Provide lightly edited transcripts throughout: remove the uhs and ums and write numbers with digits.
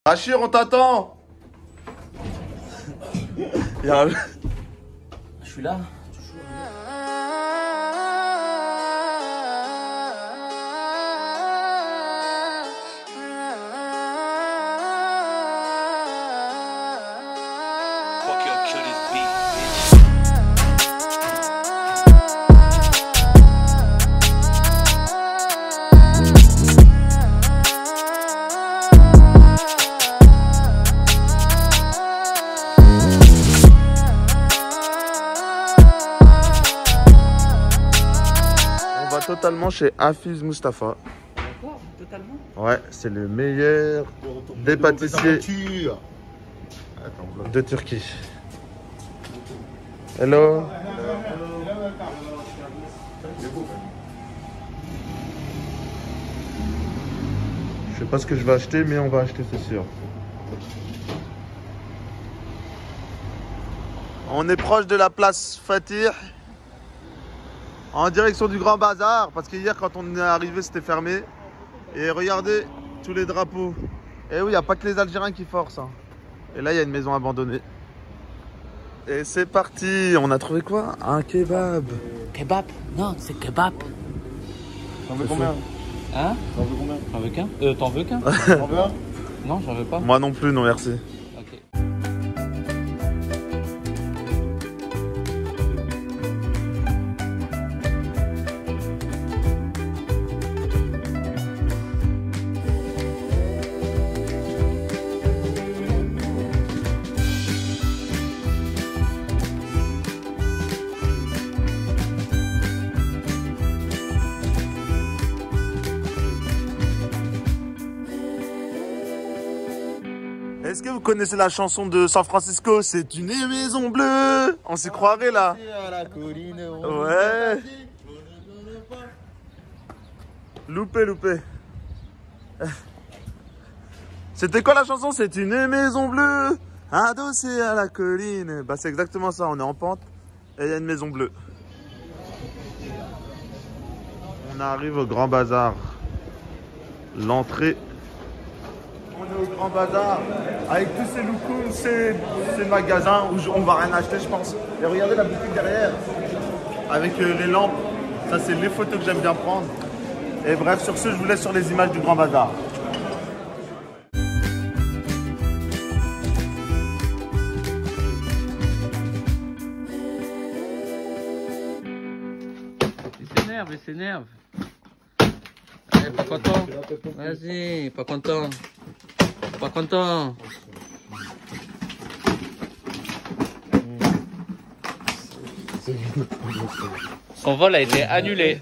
Achir, on t'attend. Je suis là. Totalement chez Hafiz Mustafa. D'accord, totalement. Ouais, c'est le meilleur des pâtissiers de Turquie. Hello. Je sais pas ce que je vais acheter, mais on va acheter, c'est sûr. On est proche de la place Fatih. En direction du Grand Bazar, parce que hier quand on est arrivé c'était fermé. Et regardez tous les drapeaux. Et oui, il n'y a pas que les Algériens qui forcent. Hein. Et là il y a une maison abandonnée. Et c'est parti, on a trouvé quoi? Un kebab. Kebab? Non, c'est kebab. T'en veux combien? Hein? T'en veux combien? T'en veux qu'un? T'en veux qu'un? T'en veux un? Non, j'en veux pas. Moi non plus, non merci. Ok. Est-ce que vous connaissez la chanson de San Francisco? C'est une maison bleue. On s'y croirait là. Ouais. Loupé, loupé. C'était quoi la chanson? C'est une maison bleue adossée à la colline. Bah c'est exactement ça, on est en pente et il y a une maison bleue. On arrive au Grand Bazar. L'entrée. On est au Grand Bazar avec tous ces loukoums, ces magasins où on va rien acheter je pense. Et regardez la boutique derrière avec les lampes. Ça c'est les photos que j'aime bien prendre. Et bref, sur ce je vous laisse sur les images du Grand Bazar. Il s'énerve. Eh, pas content. Vas-y, pas content. Pas content. Son vol a été annulé.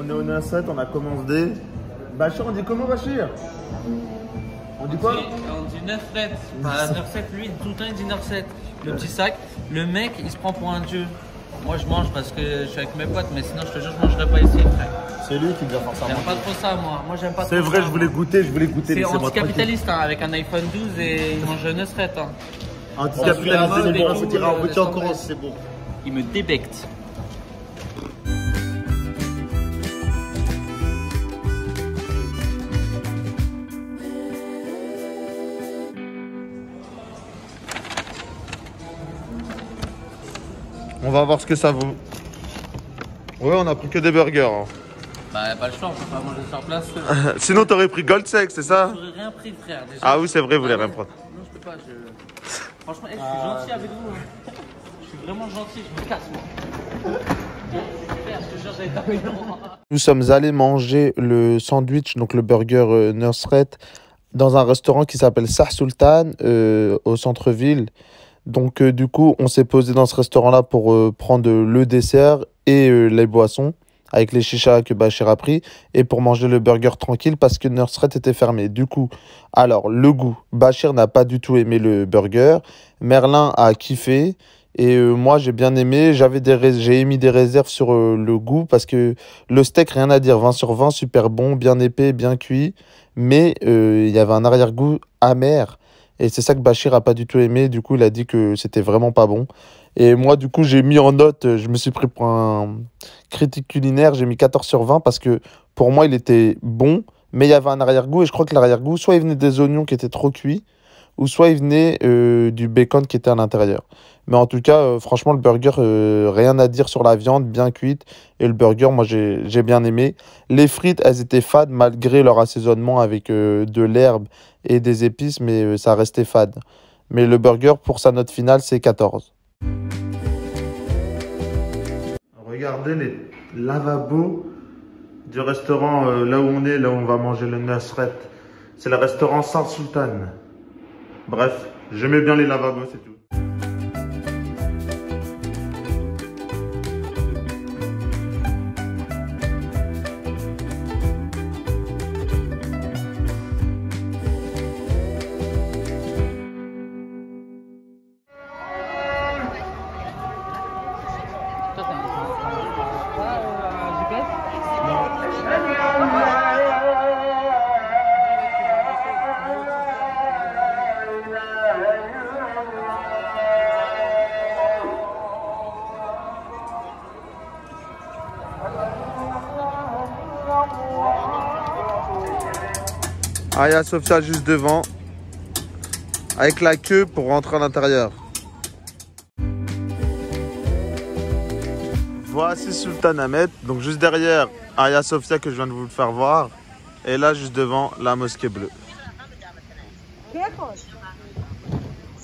On est au 9-7, on a commandé. Bachir, on dit comment Bachir? On dit quoi? On dit 9 7. Pas 9 7, lui tout le temps il dit 9 7. Le petit sac, le mec il se prend pour un dieu. Moi je mange parce que je suis avec mes potes, mais sinon je te jure je mangerai pas ici frère. C'est lui qui vient faire ça. J'aime pas trop ça moi, j'aime pas trop ça. C'est vrai, je voulais goûter, C'est anticapitaliste hein, avec un iPhone 12 et il mange 9 7 hein. Anticapitaliste, c'est bon, et faut tout, dire en petit en laisse tomber. Corse, c'est bon. Il me débecte. On va voir ce que ça vaut. Ouais, on a pris que des burgers. Hein. Bah pas le choix, on peut pas manger sur place. Sinon, t'aurais pris Gold Sec, c'est ça? J'aurais rien pris frère déjà. Ah oui, c'est vrai, vous voulez rien prendre. Non je peux pas, franchement, je suis gentil avec vous. Hein. Je suis vraiment gentil, je me casse moi. Frère, je te jure, j'avais tapé loin. Nous sommes allés manger le sandwich, donc le burger Nusret, dans un restaurant qui s'appelle Sah Sultan, au centre-ville. Donc du coup, on s'est posé dans ce restaurant-là pour prendre le dessert et les boissons, avec les chichas que Bachir a pris, et pour manger le burger tranquille parce que Nusret était fermé. Du coup, alors le goût, Bachir n'a pas du tout aimé le burger, Merlin a kiffé, Et moi, j'ai bien aimé. J'ai émis des réserves sur le goût parce que le steak, rien à dire. 20 sur 20, super bon, bien épais, bien cuit. Mais il y avait un arrière-goût amer. Et c'est ça que Bachir a pas du tout aimé. Du coup, il a dit que c'était vraiment pas bon. Et moi, du coup, j'ai mis en note, je me suis pris pour un critique culinaire. J'ai mis 14 sur 20 parce que pour moi, il était bon. Mais il y avait un arrière-goût. Et je crois que l'arrière-goût, soit il venait des oignons qui étaient trop cuits, ou soit il venait du bacon qui était à l'intérieur. Mais en tout cas, franchement, le burger, rien à dire sur la viande, bien cuite. Et le burger, moi, j'ai bien aimé. Les frites, elles étaient fades malgré leur assaisonnement avec de l'herbe et des épices, mais ça restait fade. Mais le burger, pour sa note finale, c'est 14. Regardez les lavabos du restaurant là où on est, là où on va manger le Nusret. C'est le restaurant Sar Sultan. Bref, j'aimais bien les lavabos, c'est tout. Toi, t'as un GPS? Aya Sofia juste devant, avec la queue pour rentrer à l'intérieur. Voici Sultan Ahmed, donc juste derrière Aya Sofia que je viens de vous le faire voir. Et là, juste devant la mosquée bleue. Tout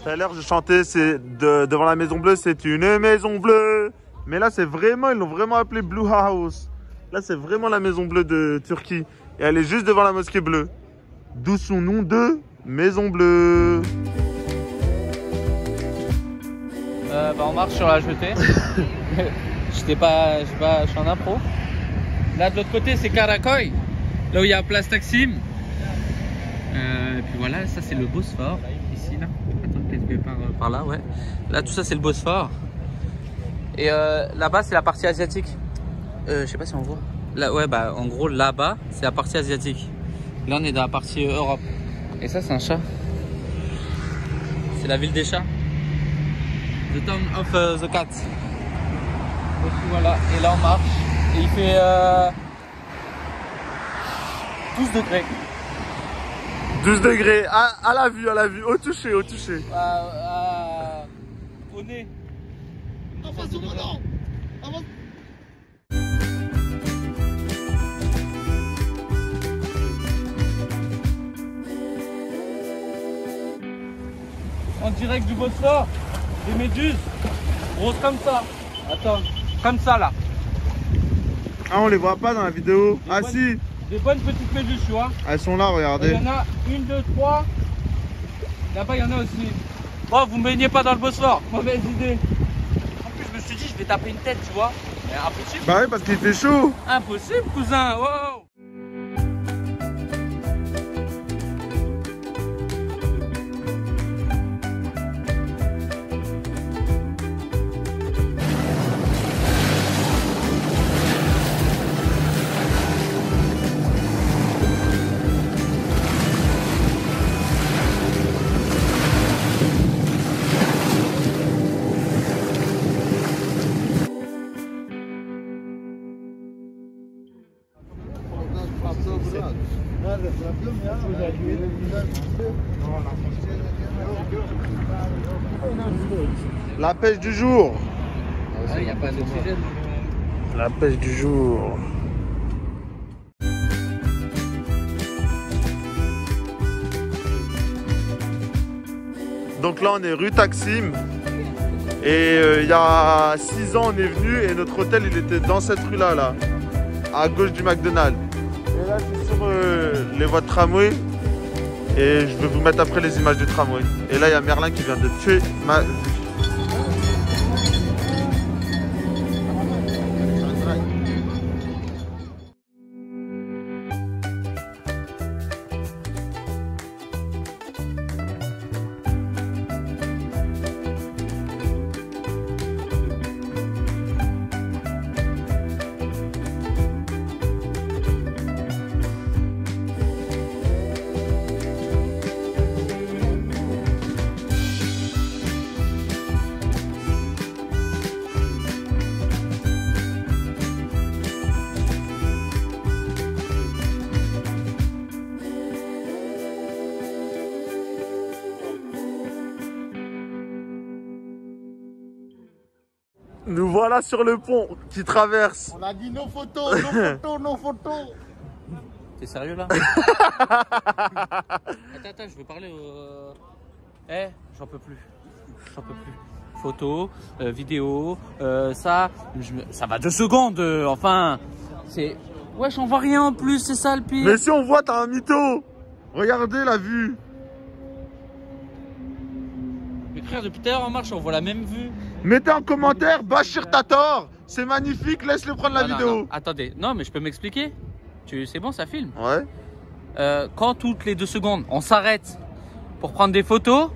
à l'heure, je chantais, devant la maison bleue, c'est une maison bleue. Mais là, c'est vraiment, ils l'ont vraiment appelé Blue House. Là, c'est vraiment la maison bleue de Turquie. Et elle est juste devant la mosquée bleue. D'où son nom de Maison Bleue. On marche sur la jetée. Je suis en impro. Là de l'autre côté c'est Karakoy, là où il y a Place Taksim. Et puis voilà, ça c'est le Bosphore, ici là. Attends, quelque part par là, ouais. Là tout ça c'est le Bosphore. Et là-bas c'est la partie asiatique. Je sais pas si on voit. Là, ouais, bah en gros là-bas c'est la partie asiatique. Là on est dans la partie Europe. Et ça c'est un chat. C'est la ville des chats. The town of the cats. Et puis voilà, et là on marche. Et il fait 12 degrés. 12 degrés, à la vue, au toucher, au toucher. Au nez. En direct du Bosphore, des méduses, grosses comme ça. Attends, comme ça là. Ah, on les voit pas dans la vidéo. Ah si. Des bonnes petites méduses, tu vois. Elles sont là, regardez. Il y en a une, deux, trois. Là-bas, il y en a aussi. Oh, vous me baignez pas dans le Bosphore. Mauvaise idée. En plus, je me suis dit, je vais taper une tête, tu vois. Mais impossible. Bah oui, parce qu'il était chaud. Impossible, cousin. Wow. La pêche du jour. Ah, il n'y a pas d'oxygène. La pêche du jour. Donc là, on est rue Taksim. Et il y a 6 ans, on est venu et notre hôtel, il était dans cette rue-là, là, à gauche du McDonald's. Et là, je suis sur les voies de tramway. Et je vais vous mettre après les images du tramway. Et là, il y a Merlin qui vient de tuer ma vie. Nous voilà sur le pont qui traverse. On a dit nos photos, nos photos, nos photos. T'es sérieux là? Attends, je veux parler au... Eh, j'en peux plus. J'en peux plus. Photos, vidéos, ça va 2 secondes, enfin. C'est... Wesh, on voit rien en plus, c'est ça le pire. Mais si on voit, t'as un mytho. Regardez la vue. Mais frère, depuis tout à l'heure en marche, on voit la même vue. Mettez en commentaire, Bachir t'as tort. C'est magnifique, laisse-le prendre la vidéo. Non. Attendez, non mais je peux m'expliquer. C'est bon, ça filme. Ouais. Quand toutes les 2 secondes, on s'arrête pour prendre des photos,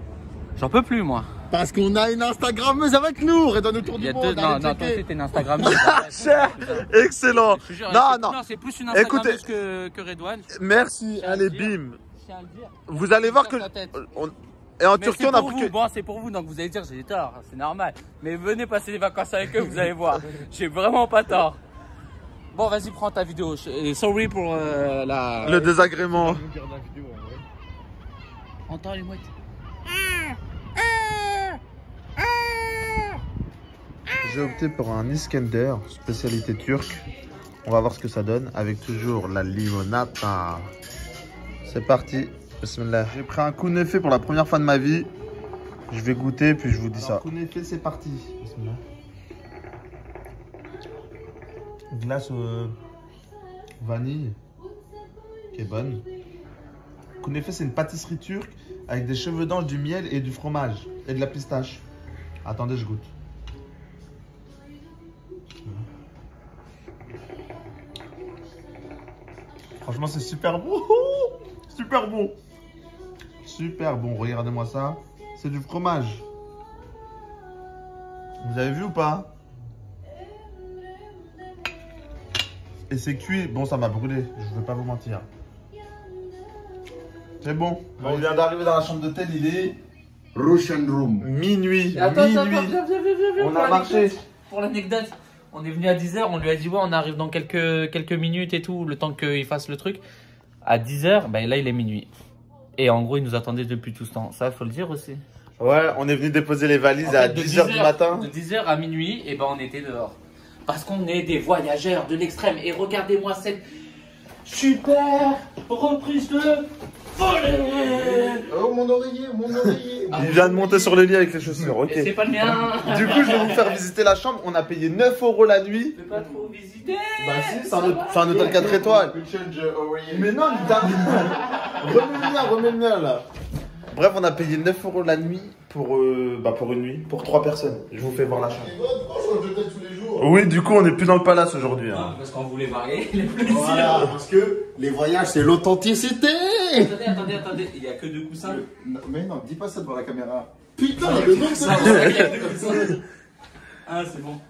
j'en peux plus moi. Parce qu'on a une Instagrammeuse avec nous, Redouane autour du monde. Non, toi aussi t'es une Instagrammeuse. Excellent. Je te jure, non. C'est plus une Instagrammeuse que Redouane. Merci, allez, bim. Je tiens à le dire. Vous allez voir que... Et en Turquie, on a pris que... Bon, c'est pour vous, donc vous allez dire j'ai tort, c'est normal. Mais venez passer les vacances avec eux, vous allez voir. J'ai vraiment pas tort. Bon, vas-y, prends ta vidéo. Sorry pour la... Le désagrément. Entends les mouettes. J'ai opté pour un Iskender, spécialité turque. On va voir ce que ça donne, avec toujours la limonata. C'est parti. Bismillah. J'ai pris un kunefe pour la première fois de ma vie. Je vais goûter, puis je vous dis ça. Kunefe, c'est parti. Bismillah. Glace vanille, qui est bonne. Kunefe, c'est une pâtisserie turque avec des cheveux d'ange, du miel et du fromage et de la pistache. Attendez, je goûte. Franchement, c'est super bon. Super bon. Super bon. Regardez-moi ça. C'est du fromage. Vous avez vu ou pas? Et c'est cuit. Bon, ça m'a brûlé. Je ne vais pas vous mentir. C'est bon. On vient d'arriver dans la chambre d'hôtel. Il est Russian Room. minuit. Attends, Viens. On a marché. Pour l'anecdote, on est venu à 10h, on lui a dit ouais, on arrive dans quelques minutes et tout, le temps qu'il fasse le truc. À 10h, ben là il est minuit. Et en gros, il nous attendait depuis tout ce temps. Ça, il faut le dire aussi. Ouais, on est venu déposer les valises à 10h du matin. De 10h à minuit, et ben on était dehors. Parce qu'on est des voyageurs de l'extrême. Et regardez-moi cette super reprise de volley. Oh, mon oreiller, mon oreiller. Il vient de monter sur le lit avec les chaussures, ok. Et c'est pas le mien. Du coup, je vais vous faire visiter la chambre. On a payé 9 € la nuit. Je peux pas trop visiter. Bah si, c'est un hôtel 4 étoiles. Mais non, remets le mien là. Bref, on a payé 9 € la nuit pour une nuit, pour 3 personnes. Je vous fais voir la chambre. Oui, du coup, on n'est plus dans le palace aujourd'hui. Hein. Parce qu'on voulait varier les plaisirs. Voilà, parce que les voyages, c'est l'authenticité. Attendez, il y a que 2 coussins. Mais non, dis pas ça devant la caméra. Putain, le nom de ça. Ah, c'est bon.